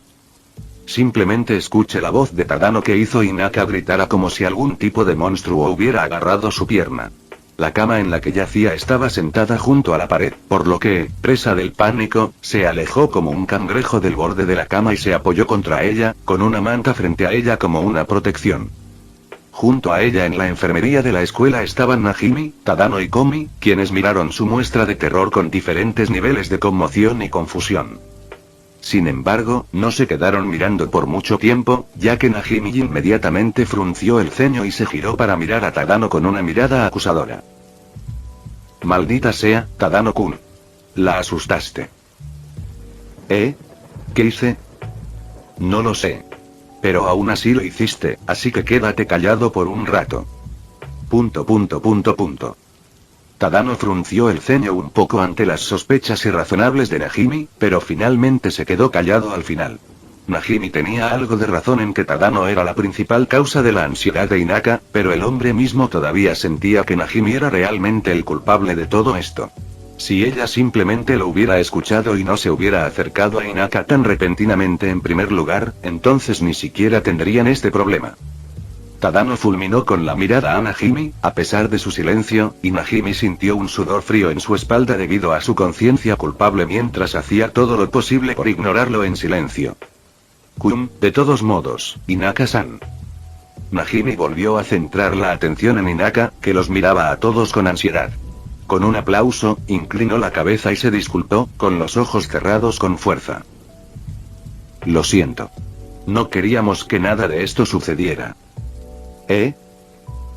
Simplemente escuché la voz de Tadano que hizo Hinata gritara como si algún tipo de monstruo hubiera agarrado su pierna. La cama en la que yacía estaba sentada junto a la pared, por lo que, presa del pánico, se alejó como un cangrejo del borde de la cama y se apoyó contra ella, con una manta frente a ella como una protección. Junto a ella en la enfermería de la escuela estaban Najimi, Tadano y Komi, quienes miraron su muestra de terror con diferentes niveles de conmoción y confusión. Sin embargo, no se quedaron mirando por mucho tiempo, ya que Najimi inmediatamente frunció el ceño y se giró para mirar a Tadano con una mirada acusadora. Maldita sea, Tadano-kun. La asustaste. ¿Eh? ¿Qué hice? No lo sé. Pero aún así lo hiciste, así que quédate callado por un rato. ... Tadano frunció el ceño un poco ante las sospechas irrazonables de Najimi, pero finalmente se quedó callado al final. Najimi tenía algo de razón en que Tadano era la principal causa de la ansiedad de Hinaka, pero el hombre mismo todavía sentía que Najimi era realmente el culpable de todo esto. Si ella simplemente lo hubiera escuchado y no se hubiera acercado a Hinaka tan repentinamente en primer lugar, entonces ni siquiera tendrían este problema. Tadano fulminó con la mirada a Najimi, a pesar de su silencio, y Najimi sintió un sudor frío en su espalda debido a su conciencia culpable mientras hacía todo lo posible por ignorarlo en silencio. De todos modos, Hinaka-san. Najimi volvió a centrar la atención en Hinaka, que los miraba a todos con ansiedad. Con un aplauso, inclinó la cabeza y se disculpó, con los ojos cerrados con fuerza. Lo siento. No queríamos que nada de esto sucediera. ¿Eh?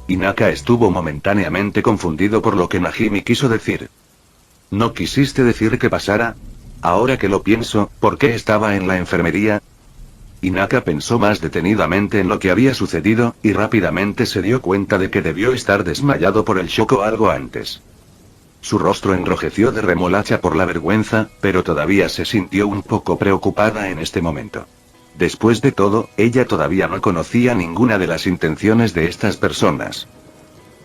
Hinaka estuvo momentáneamente confundido por lo que Najimi quiso decir. ¿No quisiste decir que pasara? Ahora que lo pienso, ¿por qué estaba en la enfermería? Hinaka pensó más detenidamente en lo que había sucedido, y rápidamente se dio cuenta de que debió estar desmayado por el shock o algo antes. Su rostro enrojeció de remolacha por la vergüenza, pero todavía se sintió un poco preocupada en este momento. Después de todo, ella todavía no conocía ninguna de las intenciones de estas personas.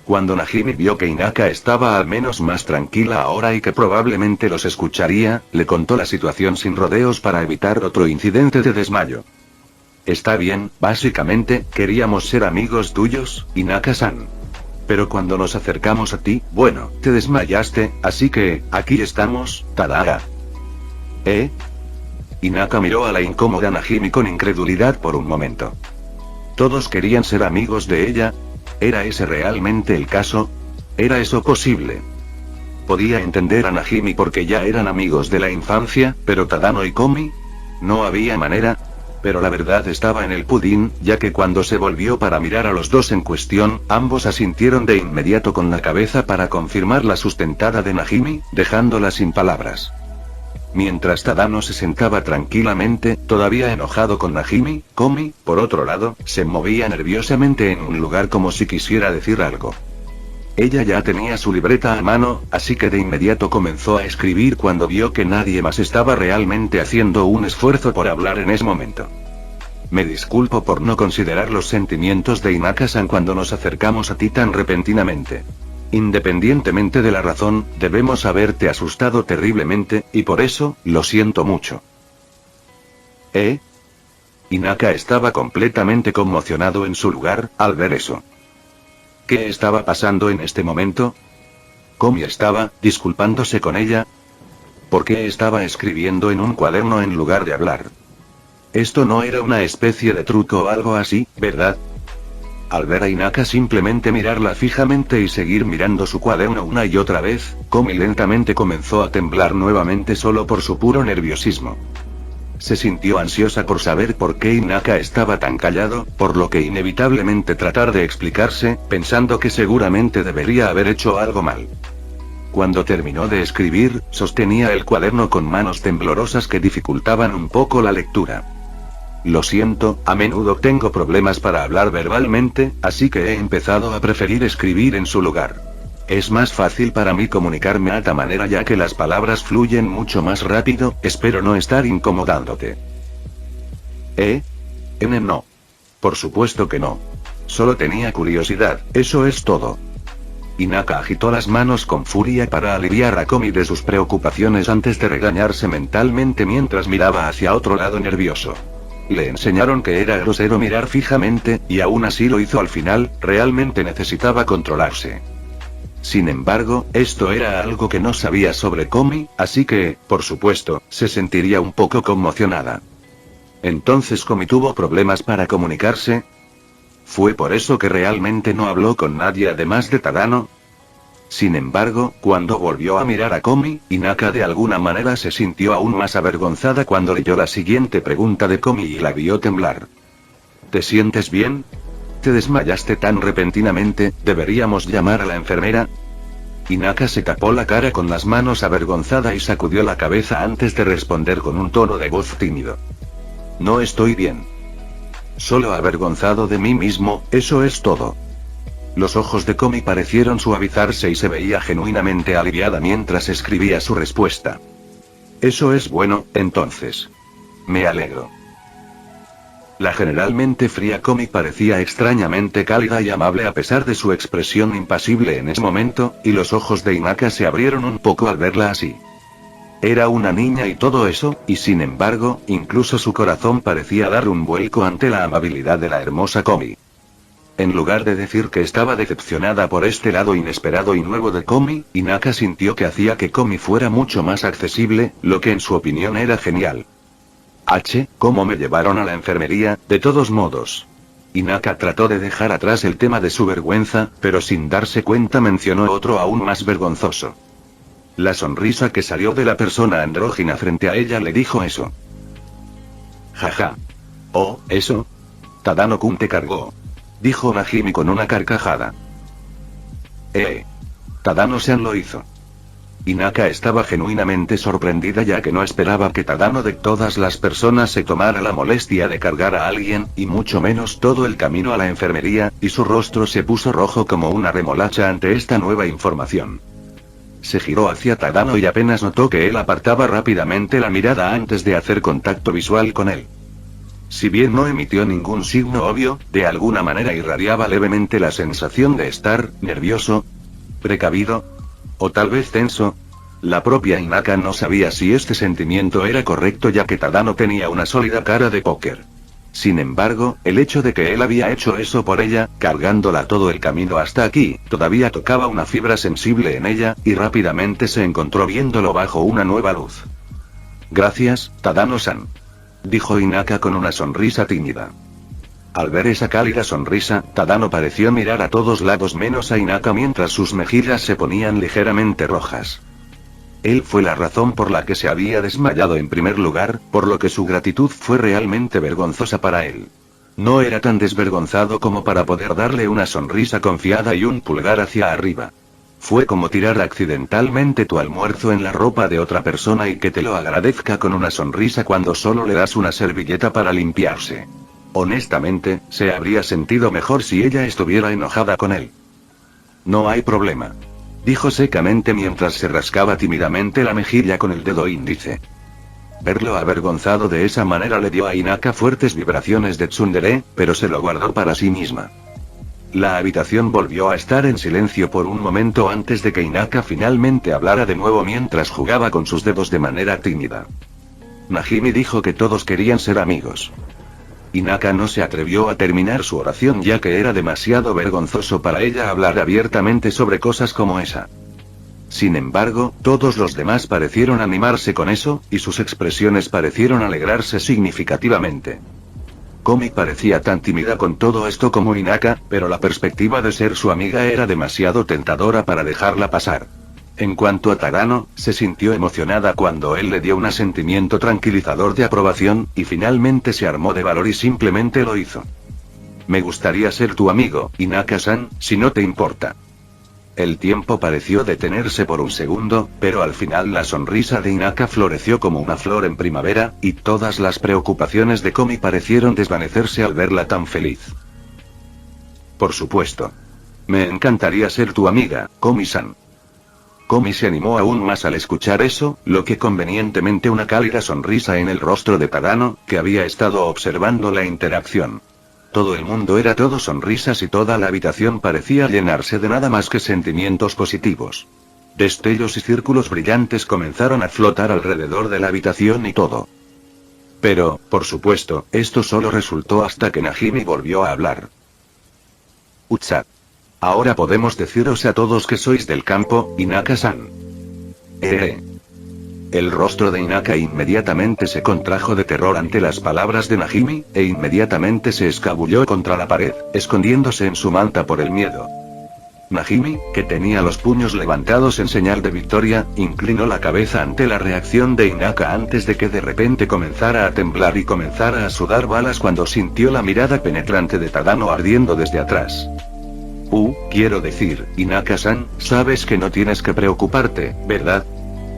Cuando Najimi vio que Hinaka estaba al menos más tranquila ahora y que probablemente los escucharía, le contó la situación sin rodeos para evitar otro incidente de desmayo. Está bien, básicamente, queríamos ser amigos tuyos, Hinaka-san. Pero cuando nos acercamos a ti, bueno, te desmayaste, así que, aquí estamos, Tadara. ¿Eh? Hinaka miró a la incómoda Najimi con incredulidad por un momento. ¿Todos querían ser amigos de ella? ¿Era ese realmente el caso? ¿Era eso posible? Podía entender a Najimi porque ya eran amigos de la infancia, pero Tadano y Komi... No había manera. Pero la verdad estaba en el pudín, ya que cuando se volvió para mirar a los dos en cuestión, ambos asintieron de inmediato con la cabeza para confirmar la sustentada de Najimi, dejándola sin palabras. Mientras Tadano se sentaba tranquilamente, todavía enojado con Najimi, Komi, por otro lado, se movía nerviosamente en un lugar como si quisiera decir algo. Ella ya tenía su libreta a mano, así que de inmediato comenzó a escribir cuando vio que nadie más estaba realmente haciendo un esfuerzo por hablar en ese momento. Me disculpo por no considerar los sentimientos de Hinaka-san cuando nos acercamos a ti tan repentinamente. Independientemente de la razón, debemos haberte asustado terriblemente, y por eso, lo siento mucho. ¿Eh? Hinaka estaba completamente conmocionado en su lugar, al ver eso. ¿Qué estaba pasando en este momento? Komi estaba, disculpándose con ella. ¿Por qué estaba escribiendo en un cuaderno en lugar de hablar? Esto no era una especie de truco o algo así, ¿verdad? Al ver a Hinaka simplemente mirarla fijamente y seguir mirando su cuaderno una y otra vez, Komi lentamente comenzó a temblar nuevamente solo por su puro nerviosismo. Se sintió ansiosa por saber por qué Hinaka estaba tan callado, por lo que inevitablemente tratar de explicarse, pensando que seguramente debería haber hecho algo mal. Cuando terminó de escribir, sostenía el cuaderno con manos temblorosas que dificultaban un poco la lectura. Lo siento, a menudo tengo problemas para hablar verbalmente, así que he empezado a preferir escribir en su lugar. Es más fácil para mí comunicarme a esta manera ya que las palabras fluyen mucho más rápido, espero no estar incomodándote. No. Por supuesto que no. Solo tenía curiosidad, eso es todo. Hinaka agitó las manos con furia para aliviar a Komi de sus preocupaciones antes de regañarse mentalmente mientras miraba hacia otro lado nervioso. Le enseñaron que era grosero mirar fijamente, y aún así lo hizo al final, realmente necesitaba controlarse. Sin embargo, esto era algo que no sabía sobre Komi, así que, por supuesto, se sentiría un poco conmocionada. Entonces Komi tuvo problemas para comunicarse. ¿Fue por eso que realmente no habló con nadie además de Tadano? Sin embargo, cuando volvió a mirar a Komi, Hinaka de alguna manera se sintió aún más avergonzada cuando leyó la siguiente pregunta de Komi y la vio temblar. ¿Te sientes bien? ¿Te desmayaste tan repentinamente? ¿Deberíamos llamar a la enfermera? Hinaka se tapó la cara con las manos avergonzada y sacudió la cabeza antes de responder con un tono de voz tímido. No estoy bien. Solo avergonzado de mí mismo, eso es todo. Los ojos de Komi parecieron suavizarse y se veía genuinamente aliviada mientras escribía su respuesta. Eso es bueno, entonces. Me alegro. La generalmente fría Komi parecía extrañamente cálida y amable a pesar de su expresión impasible en ese momento, y los ojos de Hinaka se abrieron un poco al verla así. Era una niña y todo eso, y sin embargo, incluso su corazón parecía dar un vuelco ante la amabilidad de la hermosa Komi. En lugar de decir que estaba decepcionada por este lado inesperado y nuevo de Komi, Hinaka sintió que hacía que Komi fuera mucho más accesible, lo que en su opinión era genial. ¿Cómo me llevaron a la enfermería? De todos modos. Hinaka trató de dejar atrás el tema de su vergüenza, pero sin darse cuenta mencionó otro aún más vergonzoso. La sonrisa que salió de la persona andrógina frente a ella le dijo eso. Jaja. Oh, ¿eso? Tadano-kun te cargó. Dijo Najimi con una carcajada. Tadano-san lo hizo. Hinaka estaba genuinamente sorprendida ya que no esperaba que Tadano de todas las personas se tomara la molestia de cargar a alguien, y mucho menos todo el camino a la enfermería, y su rostro se puso rojo como una remolacha ante esta nueva información. Se giró hacia Tadano y apenas notó que él apartaba rápidamente la mirada antes de hacer contacto visual con él. Si bien no emitió ningún signo obvio, de alguna manera irradiaba levemente la sensación de estar nervioso, precavido, o tal vez tenso. La propia Hinaka no sabía si este sentimiento era correcto ya que Tadano tenía una sólida cara de póker. Sin embargo, el hecho de que él había hecho eso por ella, cargándola todo el camino hasta aquí, todavía tocaba una fibra sensible en ella, y rápidamente se encontró viéndolo bajo una nueva luz. Gracias, Tadano-san. Dijo Hinaka con una sonrisa tímida. Al ver esa cálida sonrisa, Tadano pareció mirar a todos lados menos a Hinaka mientras sus mejillas se ponían ligeramente rojas. Él fue la razón por la que se había desmayado en primer lugar, por lo que su gratitud fue realmente vergonzosa para él. No era tan desvergonzado como para poder darle una sonrisa confiada y un pulgar hacia arriba. Fue como tirar accidentalmente tu almuerzo en la ropa de otra persona y que te lo agradezca con una sonrisa cuando solo le das una servilleta para limpiarse. Honestamente, se habría sentido mejor si ella estuviera enojada con él. No hay problema. Dijo secamente mientras se rascaba tímidamente la mejilla con el dedo índice. Verlo avergonzado de esa manera le dio a Hinaka fuertes vibraciones de tsundere, pero se lo guardó para sí misma. La habitación volvió a estar en silencio por un momento antes de que Hinaka finalmente hablara de nuevo mientras jugaba con sus dedos de manera tímida. Najimi dijo que todos querían ser amigos. Hinaka no se atrevió a terminar su oración ya que era demasiado vergonzoso para ella hablar abiertamente sobre cosas como esa. Sin embargo, todos los demás parecieron animarse con eso, y sus expresiones parecieron alegrarse significativamente. Komi parecía tan tímida con todo esto como Hinaka, pero la perspectiva de ser su amiga era demasiado tentadora para dejarla pasar. En cuanto a Tadano, se sintió emocionada cuando él le dio un asentimiento tranquilizador de aprobación, y finalmente se armó de valor y simplemente lo hizo. Me gustaría ser tu amigo, Hinaka-san, si no te importa. El tiempo pareció detenerse por un segundo, pero al final la sonrisa de Hinaka floreció como una flor en primavera, y todas las preocupaciones de Komi parecieron desvanecerse al verla tan feliz. Por supuesto. Me encantaría ser tu amiga, Komi-san. Komi se animó aún más al escuchar eso, lo que convenientemente una cálida sonrisa en el rostro de Tadano, que había estado observando la interacción. Todo el mundo era todo sonrisas y toda la habitación parecía llenarse de nada más que sentimientos positivos. Destellos y círculos brillantes comenzaron a flotar alrededor de la habitación y todo. Pero, por supuesto, esto solo resultó hasta que Najimi volvió a hablar. Ucha. Ahora podemos deciros a todos que sois del campo, Hinaka-san. El rostro de Hinaka inmediatamente se contrajo de terror ante las palabras de Najimi, e inmediatamente se escabulló contra la pared, escondiéndose en su manta por el miedo. Najimi, que tenía los puños levantados en señal de victoria, inclinó la cabeza ante la reacción de Hinaka antes de que de repente comenzara a temblar y comenzara a sudar balas cuando sintió la mirada penetrante de Tadano ardiendo desde atrás. Quiero decir, Hinaka-san, sabes que no tienes que preocuparte, ¿verdad?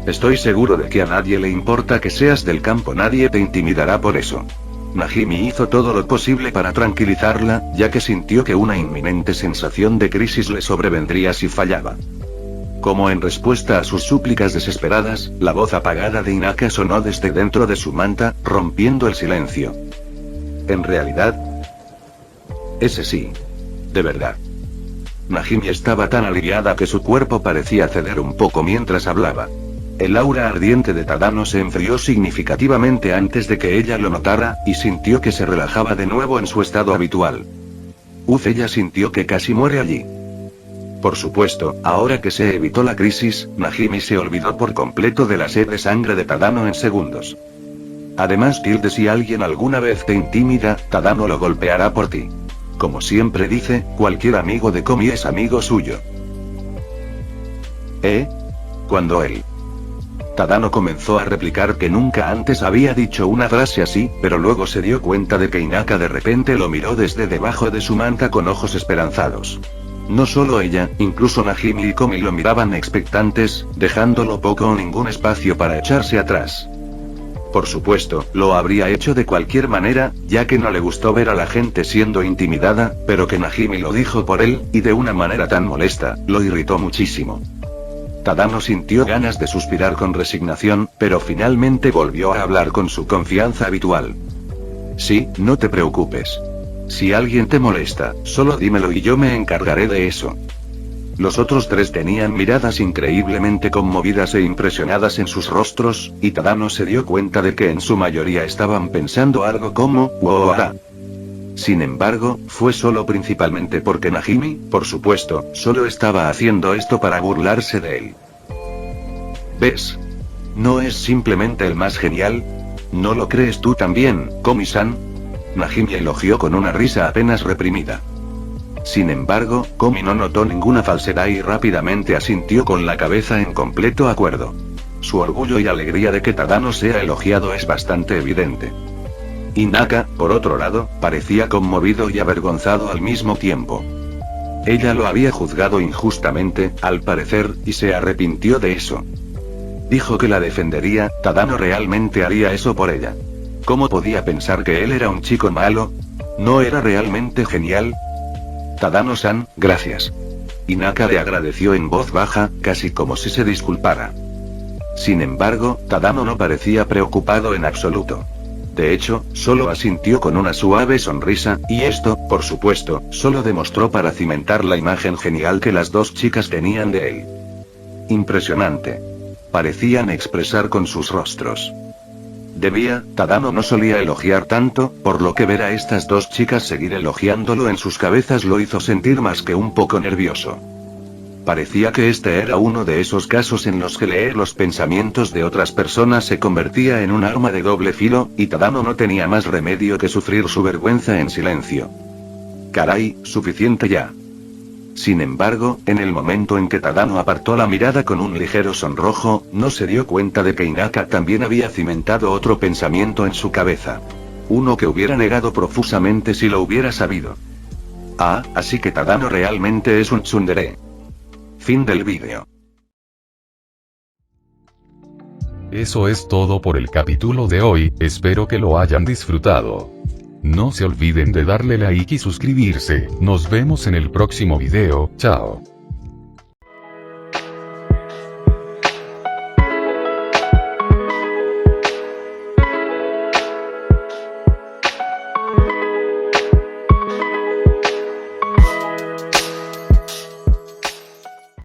Estoy seguro de que a nadie le importa que seas del campo, nadie te intimidará por eso. Najimi hizo todo lo posible para tranquilizarla, ya que sintió que una inminente sensación de crisis le sobrevendría si fallaba. Como en respuesta a sus súplicas desesperadas, la voz apagada de Hinaka sonó desde dentro de su manta, rompiendo el silencio. En realidad, ese sí. De verdad. Najimi estaba tan aliviada que su cuerpo parecía ceder un poco mientras hablaba. El aura ardiente de Tadano se enfrió significativamente antes de que ella lo notara, y sintió que se relajaba de nuevo en su estado habitual. Ella sintió que casi muere allí. Por supuesto, ahora que se evitó la crisis, Najimi se olvidó por completo de la sed de sangre de Tadano en segundos. Además, si alguien alguna vez te intimida, Tadano lo golpeará por ti. Como siempre dice, cualquier amigo de Komi es amigo suyo. Cuando él. Tadano comenzó a replicar que nunca antes había dicho una frase así, pero luego se dio cuenta de que Hinaka de repente lo miró desde debajo de su manta con ojos esperanzados. No solo ella, incluso Najimi y Komi lo miraban expectantes, dejándolo poco o ningún espacio para echarse atrás. Por supuesto, lo habría hecho de cualquier manera, ya que no le gustó ver a la gente siendo intimidada, pero que Najimi lo dijo por él, y de una manera tan molesta, lo irritó muchísimo. Tadano sintió ganas de suspirar con resignación, pero finalmente volvió a hablar con su confianza habitual. Sí, no te preocupes. Si alguien te molesta, solo dímelo y yo me encargaré de eso. Los otros tres tenían miradas increíblemente conmovidas e impresionadas en sus rostros, y Tadano se dio cuenta de que en su mayoría estaban pensando algo como, wow. Sin embargo, fue solo principalmente porque Najimi, por supuesto, solo estaba haciendo esto para burlarse de él. ¿Ves? ¿No es simplemente el más genial? ¿No lo crees tú también, Komi-san? Najimi elogió con una risa apenas reprimida. Sin embargo, Komi no notó ninguna falsedad y rápidamente asintió con la cabeza en completo acuerdo. Su orgullo y alegría de que Tadano sea elogiado es bastante evidente. Hinaka, por otro lado, parecía conmovido y avergonzado al mismo tiempo. Ella lo había juzgado injustamente, al parecer, y se arrepintió de eso. Dijo que la defendería, Tadano realmente haría eso por ella. ¿Cómo podía pensar que él era un chico malo? ¿No era realmente genial? Tadano-san, gracias. Hinaka le agradeció en voz baja, casi como si se disculpara. Sin embargo, Tadano no parecía preocupado en absoluto. De hecho, solo asintió con una suave sonrisa, y esto, por supuesto, solo demostró para cimentar la imagen genial que las dos chicas tenían de él. Impresionante. Parecían expresar con sus rostros. Tadano no solía elogiar tanto, por lo que ver a estas dos chicas seguir elogiándolo en sus cabezas lo hizo sentir más que un poco nervioso. Parecía que este era uno de esos casos en los que leer los pensamientos de otras personas se convertía en un arma de doble filo, y Tadano no tenía más remedio que sufrir su vergüenza en silencio. Caray, suficiente ya. Sin embargo, en el momento en que Tadano apartó la mirada con un ligero sonrojo, no se dio cuenta de que Hinaka también había cimentado otro pensamiento en su cabeza. Uno que hubiera negado profusamente si lo hubiera sabido. Así que Tadano realmente es un tsundere. Fin del vídeo. Eso es todo por el capítulo de hoy, espero que lo hayan disfrutado. No se olviden de darle like y suscribirse, nos vemos en el próximo video, chao.